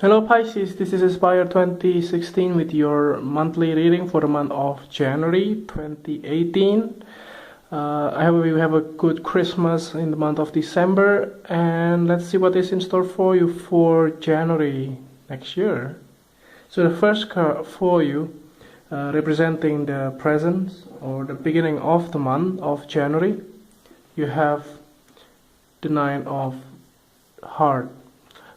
Hello Pisces, this is Aspire 2016 with your monthly reading for the month of January 2018. I hope you have a good Christmas in the month of December, and let's see what is in store for you for January next year. So the first card for you, representing the present or the beginning of the month of January, you have the Nine of Hearts.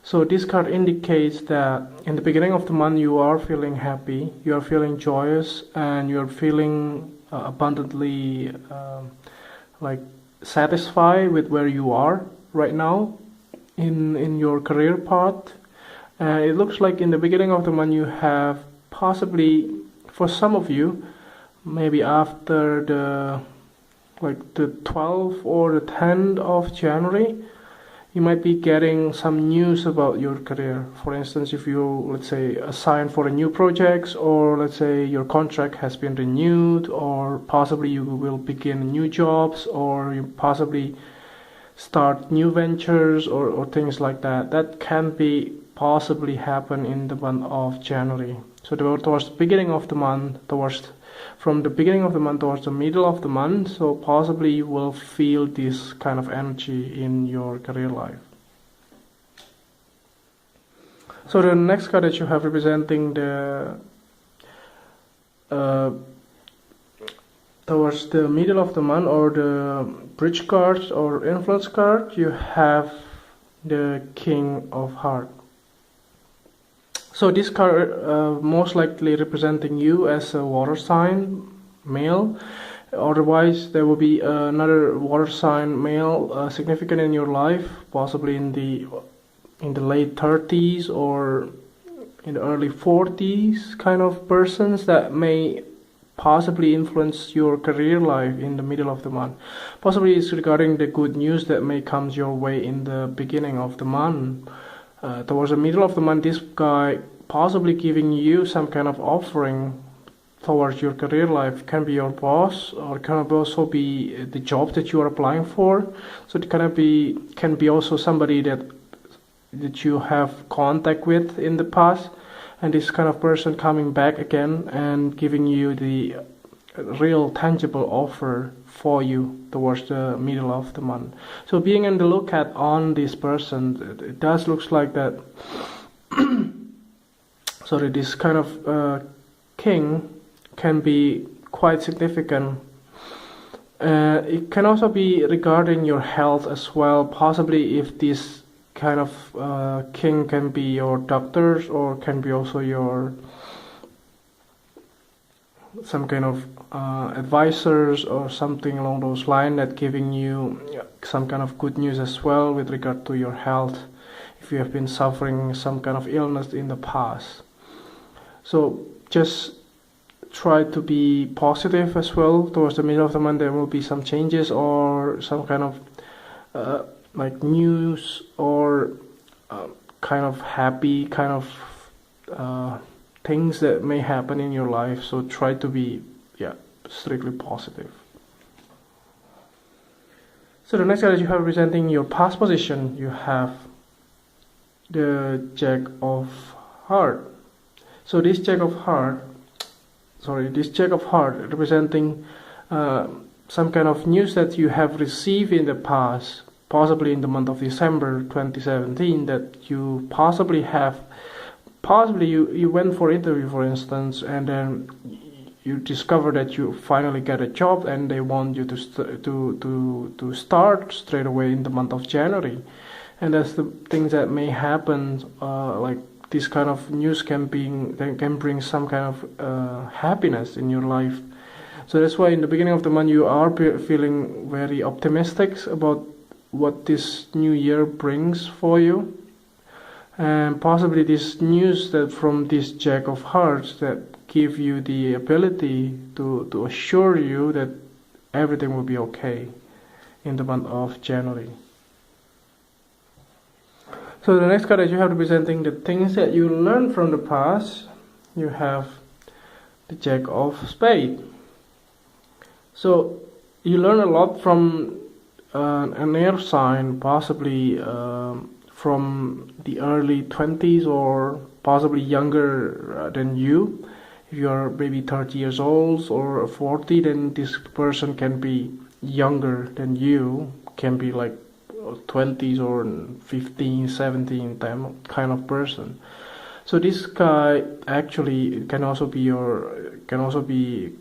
So this card indicates that in the beginning of the month you are feeling happy, you are feeling joyous, and you are feeling abundantly like satisfied with where you are right now in your career path. And it looks like in the beginning of the month you have possibly, for some of you, maybe after the 12th or the 10th of January, you might be getting some news about your career. For instance, if you, let's say, assigned for a new project, or let's say your contract has been renewed, or possibly you will begin new jobs, or you possibly start new ventures, or things like that. That can be possibly happen in the month of January. So towards the beginning of the month, from the beginning of the month towards the middle of the month, so possibly you will feel this kind of energy in your career life. So the next card that you have representing the towards the middle of the month, or the bridge card or influence card, you have the King of Hearts. So this card most likely representing you as a water sign male. Otherwise there will be another water sign male significant in your life, possibly in the late 30s or in the early 40s kind of persons that may possibly influence your career life in the middle of the month. Possibly it's regarding the good news that may come your way in the beginning of the month. Towards the middle of the month, this guy possibly giving you some kind of offering towards your career life. Can be your boss, or can also be the job that you are applying for. So it can be also somebody that you have contact with in the past, and this kind of person coming back again and giving you the real tangible offer for you towards the middle of the month. So being in the lookout on this person, it does looks like that sorry, this kind of king can be quite significant. It can also be regarding your health as well, possibly if this kind of king can be your doctors, or can be also your some kind of advisors or something along those lines, that giving you some kind of good news as well with regard to your health, if you have been suffering some kind of illness in the past. So just try to be positive as well. Towards the middle of the month there will be some changes, or some kind of like news, or kind of happy kind of things that may happen in your life. So try to be strictly positive. So the next card that you have representing your past position, you have the Jack of Hearts. So this Jack of Hearts representing some kind of news that you have received in the past, possibly in the month of December 2017, that you possibly you went for interview, for instance, and then you discover that you finally get a job, and they want you to start straight away in the month of January. And that's the things that may happen. Like this kind of news can bring some kind of happiness in your life. So that's why in the beginning of the month you are feeling very optimistic about what this new year brings for you. And possibly this news that from this Jack of Hearts that give you the ability to assure you that everything will be okay in the month of January. So the next card that you have representing the things that you learned from the past, you have the Jack of Spades. So you learn a lot from an air sign, possibly from the early 20s or possibly younger than you. If you are maybe 30 years old or 40, then this person can be younger than you, can be like 20s or 15, 17 kind of person. So this guy actually can also be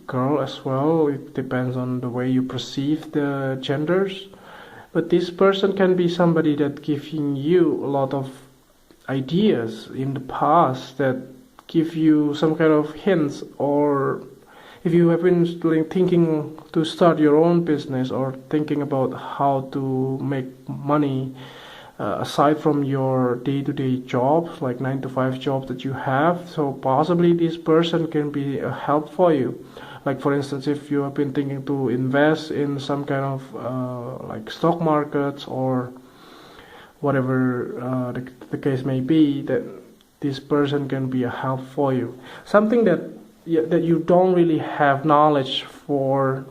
girl as well. It depends on the way you perceive the genders. But this person can be somebody that giving you a lot of ideas in the past that give you some kind of hints, or if you have been thinking to start your own business or thinking about how to make money aside from your day-to-day jobs, like 9 to 5 jobs that you have, so possibly this person can be a help for you. Like for instance, if you have been thinking to invest in some kind of like stock markets or whatever the case may be, that this person can be a help for you. Something that you don't really have knowledge for,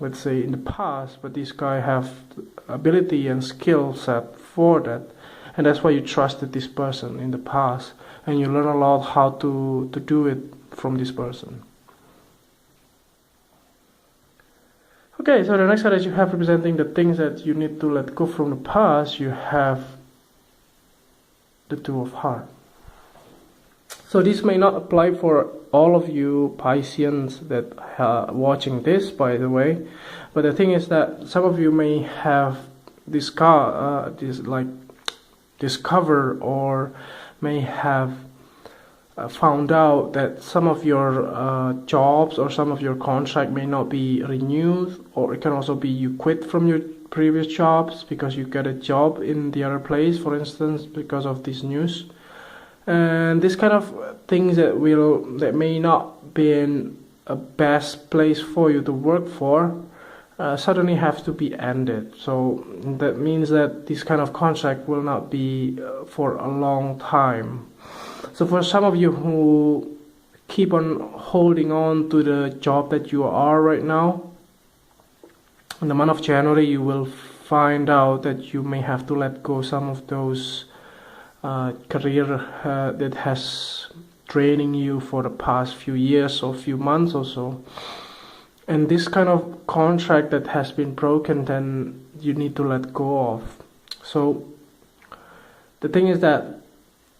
let's say in the past, but this guy have ability and skill set for that, and that's why you trusted this person in the past, and you learn a lot how to do it from this person. Okay, so the next card that you have representing the things that you need to let go from the past, you have the Two of Hearts. So this may not apply for all of you Pisceans that are watching this, by the way, but the thing is that some of you may have discover or may have found out that some of your jobs or some of your contract may not be renewed, or it can also be you quit from your previous jobs because you get a job in the other place, for instance, because of this news. And this kind of things that may not be in a best place for you to work for suddenly have to be ended. So that means that this kind of contract will not be for a long time. So for some of you who keep on holding on to the job that you are right now, in the month of January you will find out that you may have to let go some of those career that has training you for the past few years or few months or so. And this kind of contract that has been broken, then you need to let go of. So the thing is that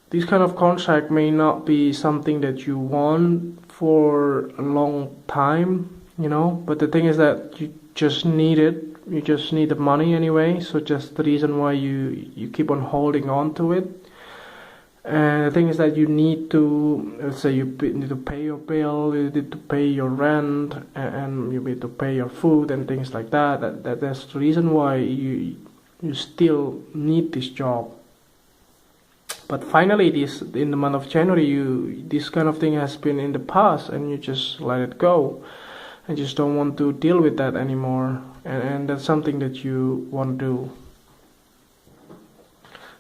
this kind of contract may not be something that you want for a long time, but the thing is that you just need it. You just need the money anyway, so just the reason why you keep on holding on to it. And the thing is that you need to, let's say you need to pay your bill, you need to pay your rent, and you need to pay your food and things like that. That's the reason why you still need this job. But finally, in the month of January, this kind of thing has been in the past, and you just let it go, and just don't want to deal with that anymore. And that's something that you want to do.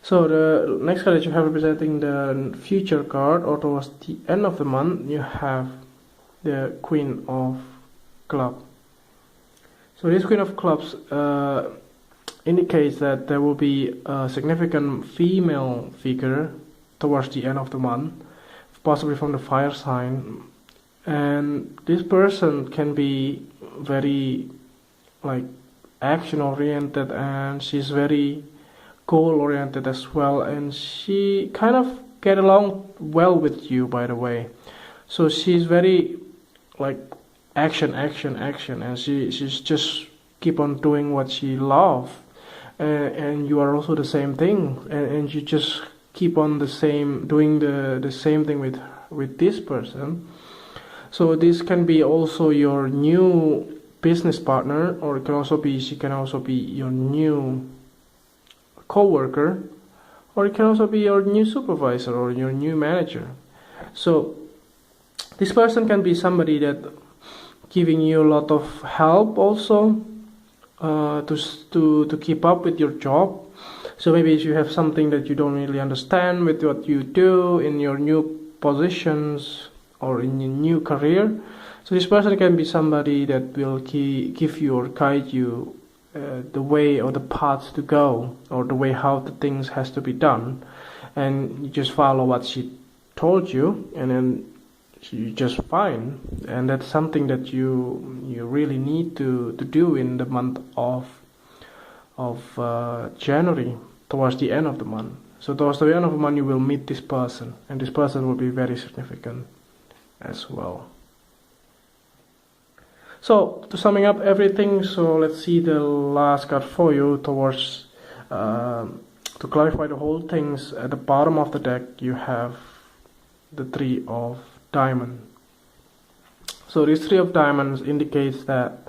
So the next card that you have representing the future card, or towards the end of the month, you have the Queen of Clubs. So this Queen of Clubs indicates that there will be a significant female figure towards the end of the month, possibly from the fire sign, and this person can be very action oriented, and she's very goal oriented as well, and she kind of get along well with you, by the way. So she's very action, and she's just keep on doing what she loves, and you are also the same thing, and you just keep on doing the same thing with this person. So this can be also your new business partner, or she can also be your new co-worker, or it can also be your new supervisor or your new manager. So this person can be somebody that giving you a lot of help also to keep up with your job. So maybe if you have something that you don't really understand with what you do in your new positions or in your new career, so this person can be somebody that will give you or guide you the way or the path to go, or the way how the things has to be done, and you just follow what she told you, and then you just fine. And that's something that you really need to do in the month of January, towards the end of the month. So towards the end of the month you will meet this person, and this person will be very significant as well. So to summing up everything, so let's see the last card for you towards to clarify the whole things. At the bottom of the deck you have the Three of Diamonds. So this Three of Diamonds indicates that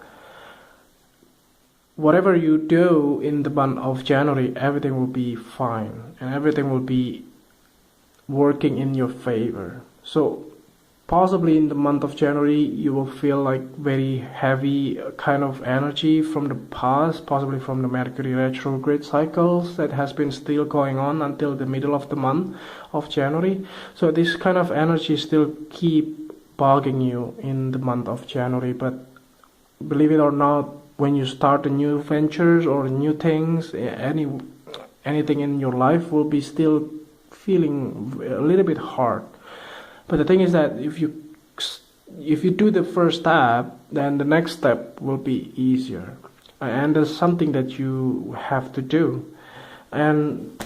whatever you do in the month of January, everything will be fine and everything will be working in your favor. So possibly in the month of January you will feel like very heavy kind of energy from the past, possibly from the Mercury retrograde cycles that has been still going on until the middle of the month of January. So this kind of energy still keep bugging you in the month of January, but believe it or not, when you start a new ventures or new things, anything in your life will be still feeling a little bit hard. But the thing is that if you do the first step, then the next step will be easier, and there's something that you have to do. And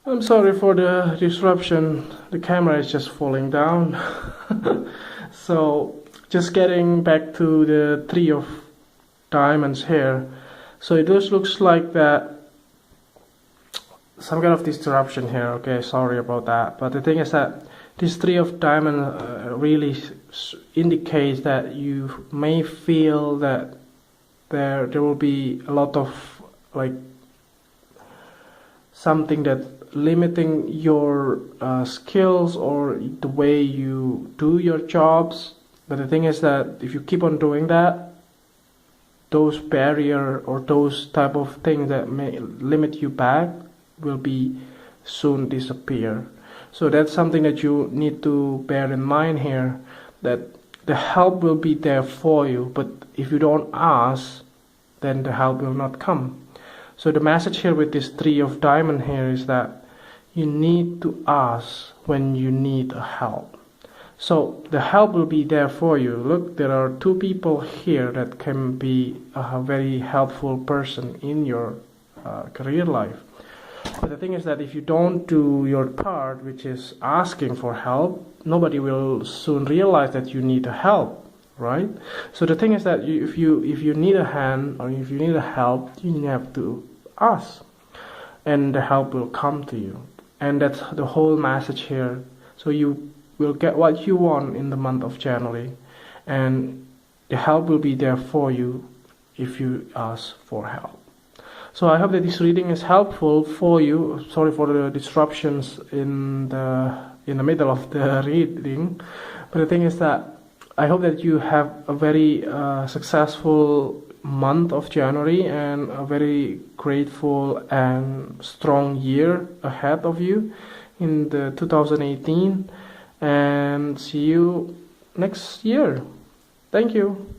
I'm sorry for the disruption, the camera is just falling down. So just getting back to the Three of Diamonds here. So it just looks like that some kind of disruption here, okay, sorry about that. But the thing is that this Three of Diamonds really indicates that you may feel that there will be a lot of like something that limiting your skills or the way you do your jobs. But the thing is that if you keep on doing that, those barrier or those type of things that may limit you back will be soon disappear. So that's something that you need to bear in mind here, that the help will be there for you, but if you don't ask, then the help will not come. So the message here with this Three of Diamonds here is that you need to ask when you need help. So the help will be there for you. Look, there are two people here that can be a very helpful person in your career life. But the thing is that if you don't do your part, which is asking for help, nobody will soon realize that you need help, right? So the thing is that if you need a hand or if you need a help, you have to ask, and the help will come to you. And that's the whole message here. So you will get what you want in the month of January, and the help will be there for you if you ask for help. So I hope that this reading is helpful for you. Sorry for the disruptions in the middle of the reading, but the thing is that I hope that you have a very successful month of January and a very grateful and strong year ahead of you in the 2018, and see you next year. Thank you.